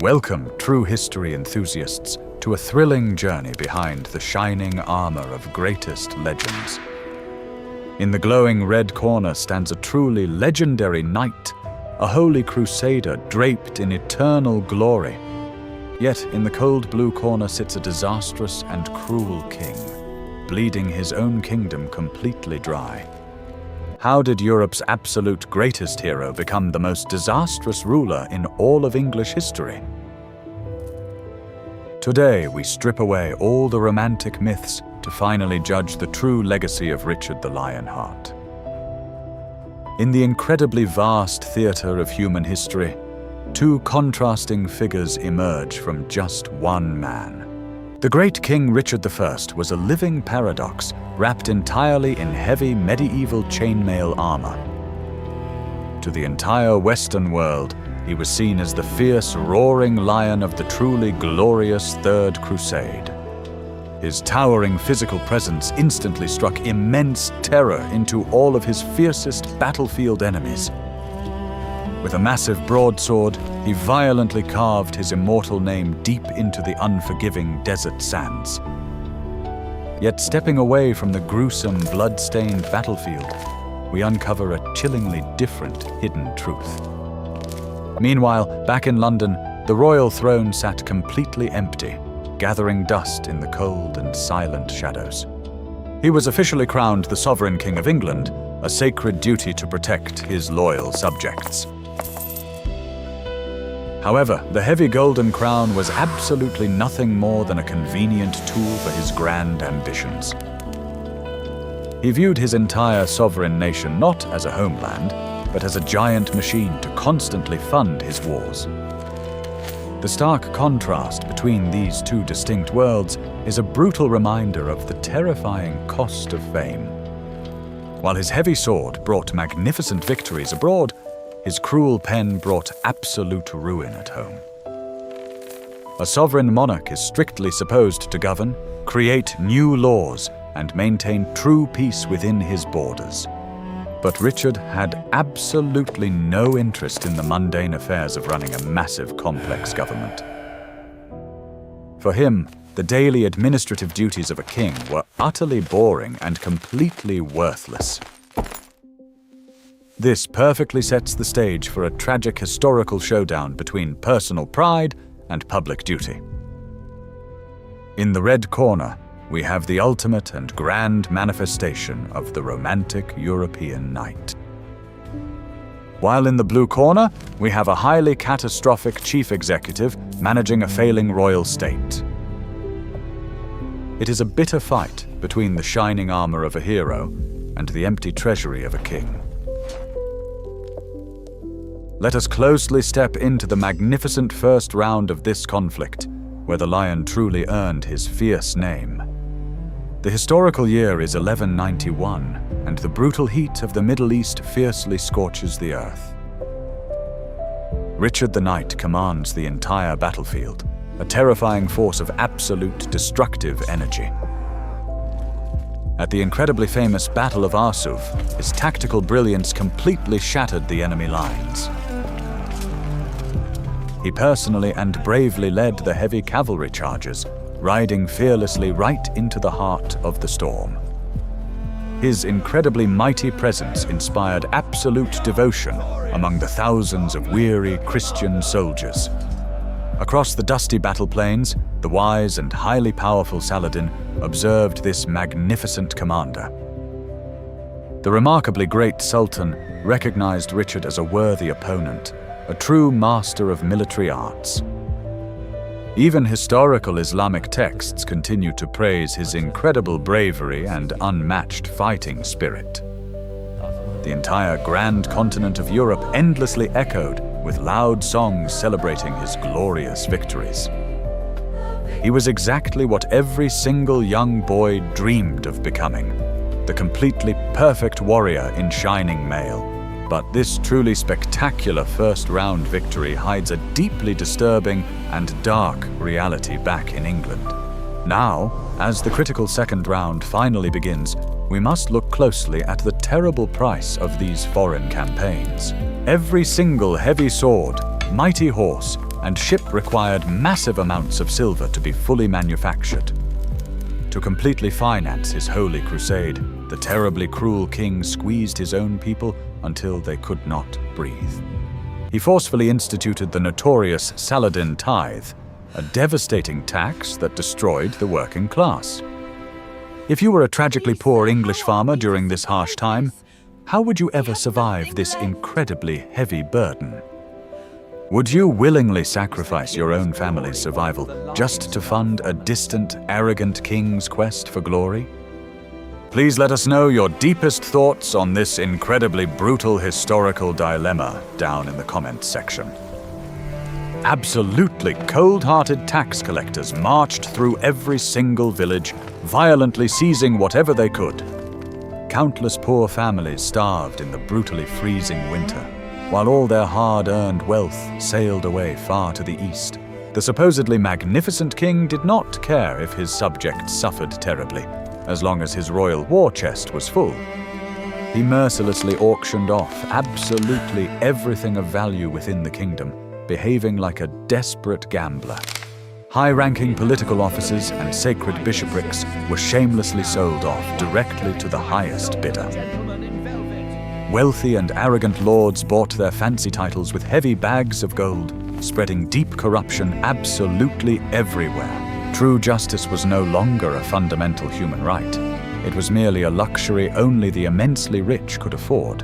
Welcome, true history enthusiasts, to a thrilling journey behind the shining armor of greatest legends. In the glowing red corner stands a truly legendary knight, a holy crusader draped in eternal glory. Yet in the cold blue corner sits a disastrous and cruel king, bleeding his own kingdom completely dry. How did Europe's absolute greatest hero become the most disastrous ruler in all of English history? Today, we strip away all the romantic myths to finally judge the true legacy of Richard the Lionheart. In the incredibly vast theater of human history, two contrasting figures emerge from just one man. The great King Richard I was a living paradox, wrapped entirely in heavy medieval chainmail armor. To the entire Western world, he was seen as the fierce, roaring lion of the truly glorious Third Crusade. His towering physical presence instantly struck immense terror into all of his fiercest battlefield enemies. With a massive broadsword, he violently carved his immortal name deep into the unforgiving desert sands. Yet stepping away from the gruesome, blood-stained battlefield, we uncover a chillingly different hidden truth. Meanwhile, back in London, the royal throne sat completely empty, gathering dust in the cold and silent shadows. He was officially crowned the sovereign king of England, a sacred duty to protect his loyal subjects. However, the heavy golden crown was absolutely nothing more than a convenient tool for his grand ambitions. He viewed his entire sovereign nation not as a homeland, but as a giant machine to constantly fund his wars. The stark contrast between these two distinct worlds is a brutal reminder of the terrifying cost of fame. While his heavy sword brought magnificent victories abroad, his cruel pen brought absolute ruin at home. A sovereign monarch is strictly supposed to govern, create new laws, and maintain true peace within his borders. But Richard had absolutely no interest in the mundane affairs of running a massive, complex government. For him, the daily administrative duties of a king were utterly boring and completely worthless. This perfectly sets the stage for a tragic historical showdown between personal pride and public duty. In the red corner, we have the ultimate and grand manifestation of the romantic European knight. While in the blue corner, we have a highly catastrophic chief executive managing a failing royal state. It is a bitter fight between the shining armor of a hero and the empty treasury of a king. Let us closely step into the magnificent first round of this conflict, where the lion truly earned his fierce name. The historical year is 1191, and the brutal heat of the Middle East fiercely scorches the earth. Richard the Knight commands the entire battlefield, a terrifying force of absolute destructive energy. At the incredibly famous Battle of Arsuf, his tactical brilliance completely shattered the enemy lines. He personally and bravely led the heavy cavalry charges, riding fearlessly right into the heart of the storm. His incredibly mighty presence inspired absolute devotion among the thousands of weary Christian soldiers. Across the dusty battle plains, the wise and highly powerful Saladin observed this magnificent commander. The remarkably great Sultan recognized Richard as a worthy opponent, a true master of military arts. Even historical Islamic texts continue to praise his incredible bravery and unmatched fighting spirit. The entire grand continent of Europe endlessly echoed with loud songs celebrating his glorious victories. He was exactly what every single young boy dreamed of becoming, the completely perfect warrior in shining mail. But this truly spectacular first-round victory hides a deeply disturbing and dark reality back in England. Now, as the critical second round finally begins, we must look closely at the terrible price of these foreign campaigns. Every single heavy sword, mighty horse, and ship required massive amounts of silver to be fully manufactured. To completely finance his holy crusade, the terribly cruel king squeezed his own people until they could not breathe. He forcefully instituted the notorious Saladin Tithe, a devastating tax that destroyed the working class. If you were a tragically poor English farmer during this harsh time, how would you ever survive this incredibly heavy burden? Would you willingly sacrifice your own family's survival just to fund a distant, arrogant king's quest for glory? Please let us know your deepest thoughts on this incredibly brutal historical dilemma down in the comments section. Absolutely cold-hearted tax collectors marched through every single village, violently seizing whatever they could. Countless poor families starved in the brutally freezing winter, while all their hard-earned wealth sailed away far to the east. The supposedly magnificent king did not care if his subjects suffered terribly, as long as his royal war chest was full. He mercilessly auctioned off absolutely everything of value within the kingdom, behaving like a desperate gambler. High-ranking political offices and sacred bishoprics were shamelessly sold off directly to the highest bidder. Wealthy and arrogant lords bought their fancy titles with heavy bags of gold, spreading deep corruption absolutely everywhere. True justice was no longer a fundamental human right. It was merely a luxury only the immensely rich could afford.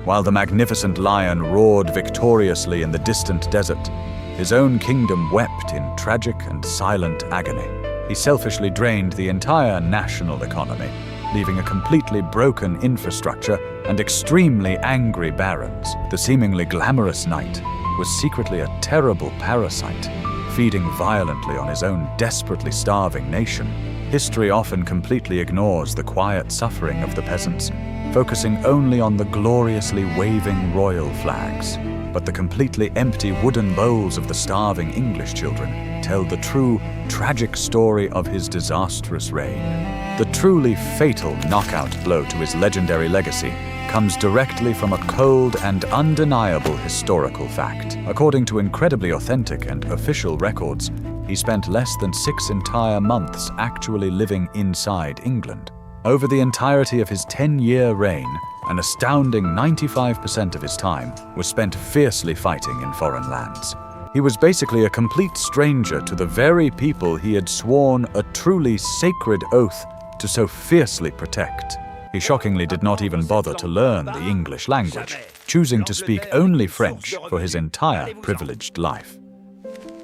While the magnificent lion roared victoriously in the distant desert, his own kingdom wept in tragic and silent agony. He selfishly drained the entire national economy, leaving a completely broken infrastructure and extremely angry barons. The seemingly glamorous knight was secretly a terrible parasite, feeding violently on his own desperately starving nation. History often completely ignores the quiet suffering of the peasants, focusing only on the gloriously waving royal flags. But the completely empty wooden bowls of the starving English children tell the true, tragic story of his disastrous reign. The truly fatal knockout blow to his legendary legacy comes directly from a cold and undeniable historical fact. According to incredibly authentic and official records, he spent less than 6 entire months actually living inside England. Over the entirety of his 10-year reign, an astounding 95% of his time was spent fiercely fighting in foreign lands. He was basically a complete stranger to the very people he had sworn a truly sacred oath to so fiercely protect. He shockingly did not even bother to learn the English language, choosing to speak only French for his entire privileged life.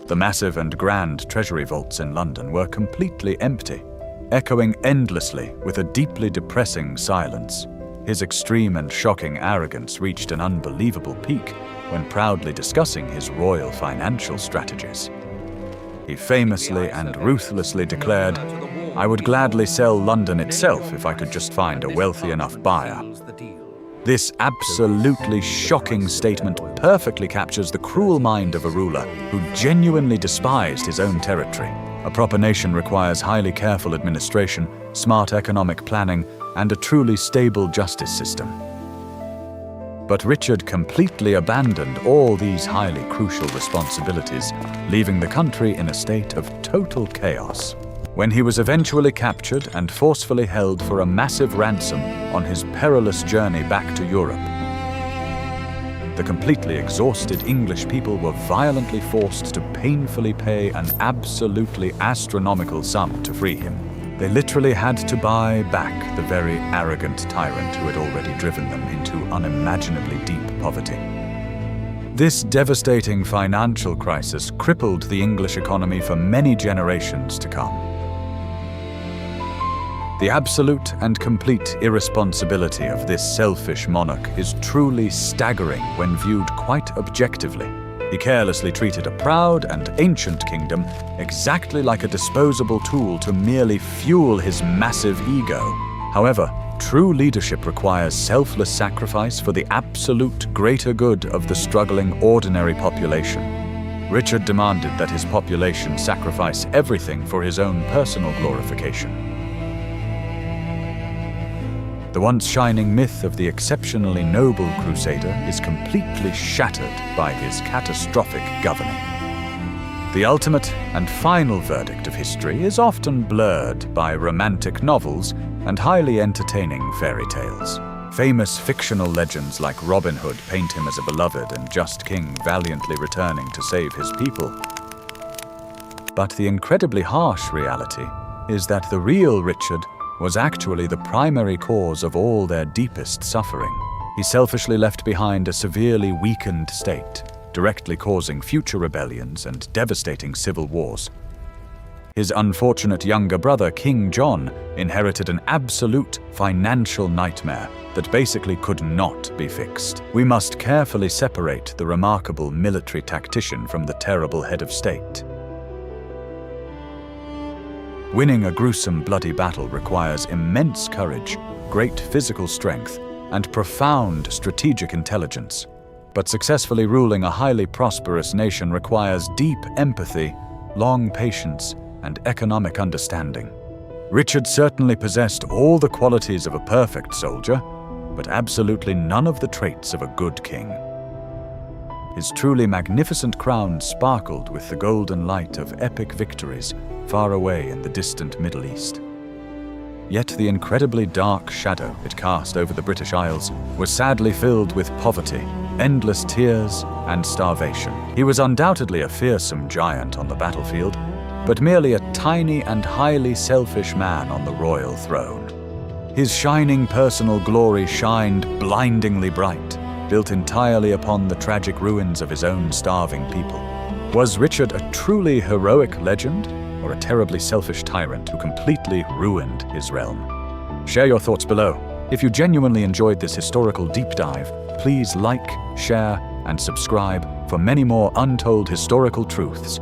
The massive and grand treasury vaults in London were completely empty, echoing endlessly with a deeply depressing silence. His extreme and shocking arrogance reached an unbelievable peak when proudly discussing his royal financial strategies. He famously and ruthlessly declared, "I would gladly sell London itself if I could just find a wealthy enough buyer." This absolutely shocking statement perfectly captures the cruel mind of a ruler who genuinely despised his own territory. A proper nation requires highly careful administration, smart economic planning, and a truly stable justice system. But Richard completely abandoned all these highly crucial responsibilities, leaving the country in a state of total chaos. When he was eventually captured and forcefully held for a massive ransom on his perilous journey back to Europe, the completely exhausted English people were violently forced to painfully pay an absolutely astronomical sum to free him. They literally had to buy back the very arrogant tyrant who had already driven them into unimaginably deep poverty. This devastating financial crisis crippled the English economy for many generations to come. The absolute and complete irresponsibility of this selfish monarch is truly staggering when viewed quite objectively. He carelessly treated a proud and ancient kingdom exactly like a disposable tool to merely fuel his massive ego. However, true leadership requires selfless sacrifice for the absolute greater good of the struggling ordinary population. Richard demanded that his population sacrifice everything for his own personal glorification. The once shining myth of the exceptionally noble crusader is completely shattered by his catastrophic governing. The ultimate and final verdict of history is often blurred by romantic novels and highly entertaining fairy tales. Famous fictional legends like Robin Hood paint him as a beloved and just king valiantly returning to save his people. But the incredibly harsh reality is that the real Richard was actually the primary cause of all their deepest suffering. He selfishly left behind a severely weakened state, directly causing future rebellions and devastating civil wars. His unfortunate younger brother, King John, inherited an absolute financial nightmare that basically could not be fixed. We must carefully separate the remarkable military tactician from the terrible head of state. Winning a gruesome, bloody battle requires immense courage, great physical strength, and profound strategic intelligence. But successfully ruling a highly prosperous nation requires deep empathy, long patience, and economic understanding. Richard certainly possessed all the qualities of a perfect soldier, but absolutely none of the traits of a good king. His truly magnificent crown sparkled with the golden light of epic victories far away in the distant Middle East. Yet the incredibly dark shadow it cast over the British Isles was sadly filled with poverty, endless tears, and starvation. He was undoubtedly a fearsome giant on the battlefield, but merely a tiny and highly selfish man on the royal throne. His shining personal glory shined blindingly bright, built entirely upon the tragic ruins of his own starving people. Was Richard a truly heroic legend, or a terribly selfish tyrant who completely ruined his realm? Share your thoughts below. If you genuinely enjoyed this historical deep dive, please like, share, and subscribe for many more untold historical truths.